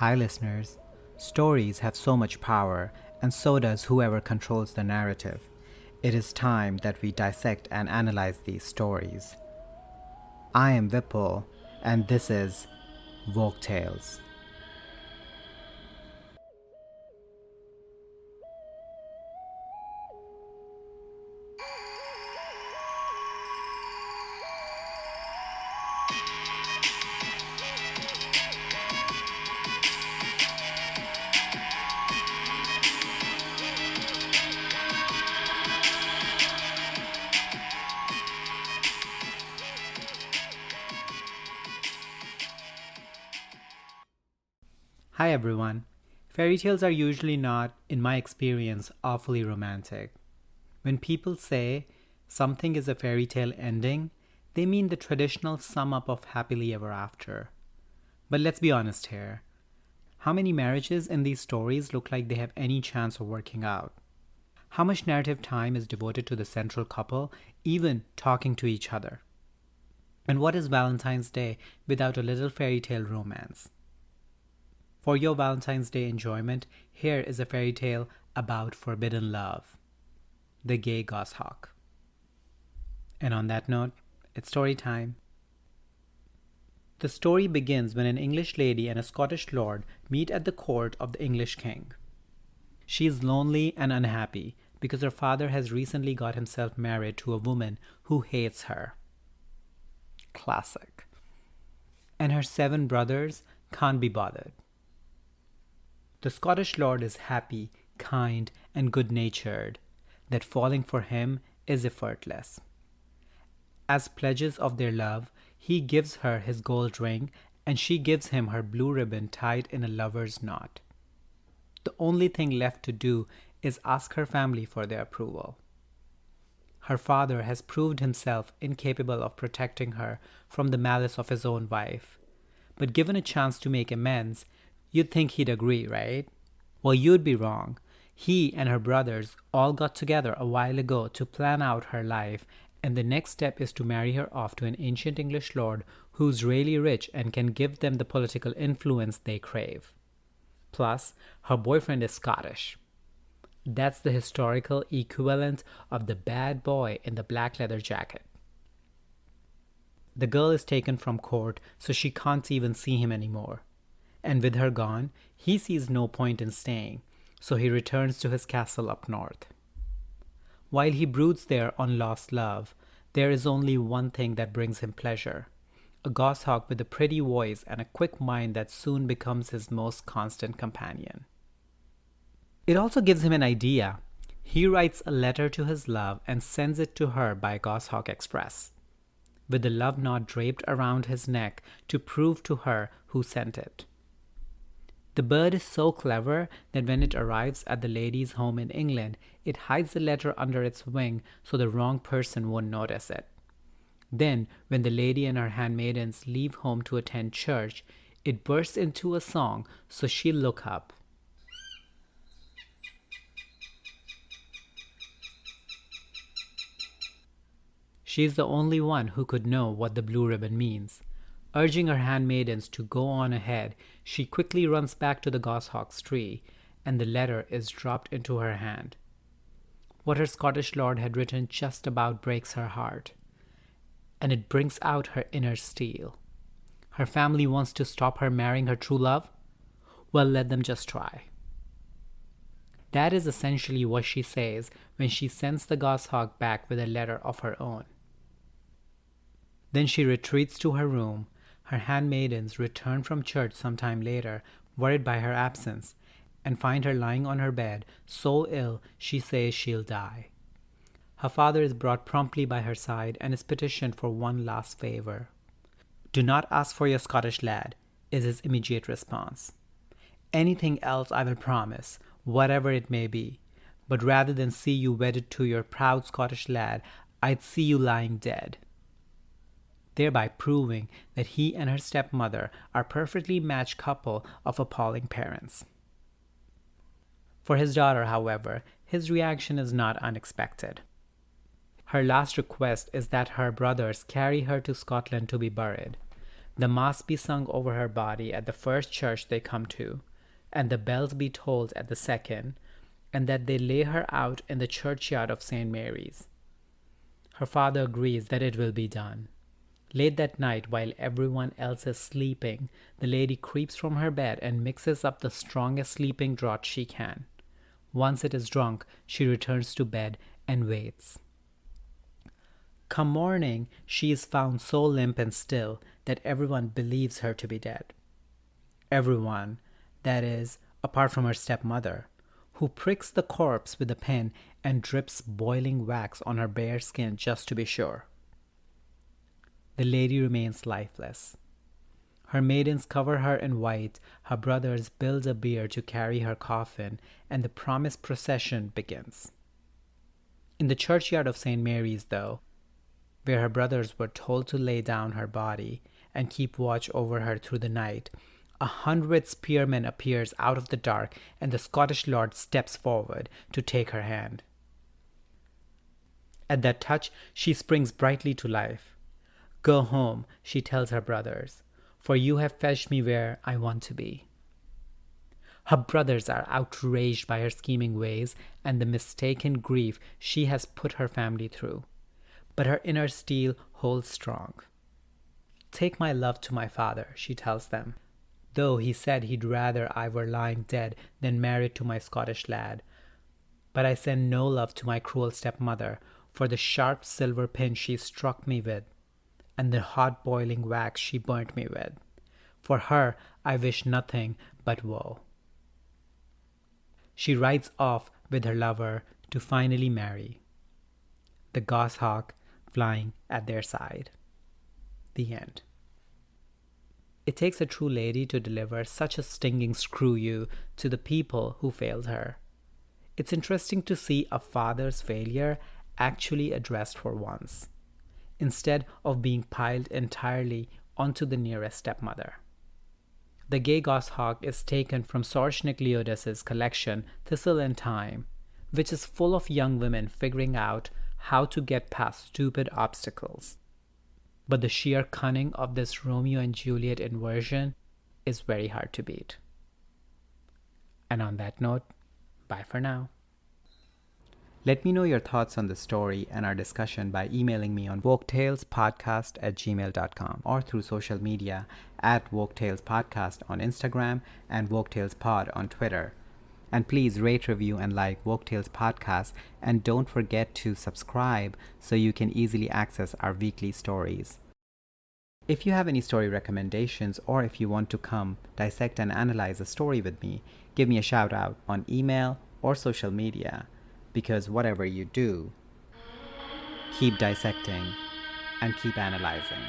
Hi, listeners. Stories have so much power, and so does whoever controls the narrative. It is time that we dissect and analyze these stories. I am Vipul, and this is Folk Tales. Hi, everyone. Fairy tales are usually not, in my experience, awfully romantic. When people say something is a fairy tale ending, they mean the traditional sum up of happily ever after. But let's be honest here. How many marriages in these stories look like they have any chance of working out? How much narrative time is devoted to the central couple, even talking to each other? And what is Valentine's Day without a little fairy tale romance? For your Valentine's Day enjoyment, here is a fairy tale about forbidden love, the Gay Goshawk. And on that note, it's story time. The story begins when an English lady and a Scottish lord meet at the court of the English king. She is lonely and unhappy because her father has recently got himself married to a woman who hates her. Classic. And her 7 brothers can't be bothered. The Scottish lord is happy, kind, and good-natured, that falling for him is effortless. As pledges of their love, he gives her his gold ring, and she gives him her blue ribbon tied in a lover's knot. The only thing left to do is ask her family for their approval. Her father has proved himself incapable of protecting her from the malice of his own wife, but given a chance to make amends, you'd think he'd agree, right? Well, you'd be wrong. He and her brothers all got together a while ago to plan out her life, and the next step is to marry her off to an ancient English lord who's really rich and can give them the political influence they crave. Plus, her boyfriend is Scottish. That's the historical equivalent of the bad boy in the black leather jacket. The girl is taken from court, so she can't even see him anymore. And with her gone, he sees no point in staying, so he returns to his castle up north. While he broods there on lost love, there is only one thing that brings him pleasure: a goshawk with a pretty voice and a quick mind that soon becomes his most constant companion. It also gives him an idea. He writes a letter to his love and sends it to her by Goshawk Express, with the love knot draped around his neck to prove to her who sent it. The bird is so clever that when it arrives at the lady's home in England, it hides the letter under its wing so the wrong person won't notice it. Then, when the lady and her handmaidens leave home to attend church, it bursts into a song so she'll look up. She's the only one who could know what the blue ribbon means. Urging her handmaidens to go on ahead, she quickly runs back to the goshawk's tree, and the letter is dropped into her hand. What her Scottish lord had written just about breaks her heart, and it brings out her inner steel. Her family wants to stop her marrying her true love? Well, let them just try. That is essentially what she says when she sends the goshawk back with a letter of her own. Then she retreats to her room. Her handmaidens return from church some time later, worried by her absence, and find her lying on her bed, so ill she says she'll die. Her father is brought promptly by her side and is petitioned for one last favor. "Do not ask for your Scottish lad," is his immediate response. "Anything else I will promise, whatever it may be, but rather than see you wedded to your proud Scottish lad, I'd see you lying dead," thereby proving that he and her stepmother are a perfectly matched couple of appalling parents. For his daughter, however, his reaction is not unexpected. Her last request is that her brothers carry her to Scotland to be buried. the mass be sung over her body at the first church they come to, and the bells be tolled at the second, and that they lay her out in the churchyard of St. Mary's. Her father agrees that it will be done. Late that night, while everyone else is sleeping, the lady creeps from her bed and mixes up the strongest sleeping draught she can. Once it is drunk, she returns to bed and waits. Come morning, she is found so limp and still that everyone believes her to be dead. Everyone, that is, apart from her stepmother, who pricks the corpse with a pin and drips boiling wax on her bare skin just to be sure. The lady remains lifeless. Her maidens cover her in white, her brothers build a bier to carry her coffin, and the promised procession begins. In the churchyard of St. Mary's, though, where her brothers were told to lay down her body and keep watch over her through the night, 100 spearmen appears out of the dark, and the Scottish lord steps forward to take her hand. At that touch, she springs brightly to life. Go home, she tells her brothers, for you have fetched me where I want to be. Her brothers are outraged by her scheming ways and the mistaken grief she has put her family through, but her inner steel holds strong. Take my love to my father, she tells them, though he said he'd rather I were lying dead than married to my Scottish lad. But I send no love to my cruel stepmother for the sharp silver pin she struck me with, and the hot boiling wax she burnt me with. For her I wish nothing but woe. She rides off with her lover to finally marry, the goshawk flying at their side. The end. It takes a true lady to deliver such a stinging screw you to the people who failed her. It's interesting to see a father's failure actually addressed for once, instead of being piled entirely onto the nearest stepmother. The Gay Goshawk is taken from Sorche Nic Leodhas' collection Thistle and Thyme, which is full of young women figuring out how to get past stupid obstacles. But the sheer cunning of this Romeo and Juliet inversion is very hard to beat. And on that note, bye for now. Let me know your thoughts on the story and our discussion by emailing me on woketalespodcast@gmail.com or through social media at woketalespodcast on Instagram and woketalespod on Twitter. And please rate, review, and like Woke Tales Podcast, and don't forget to subscribe so you can easily access our weekly stories. If you have any story recommendations, or if you want to come dissect and analyze a story with me, give me a shout out on email or social media, because whatever you do, keep dissecting and keep analyzing.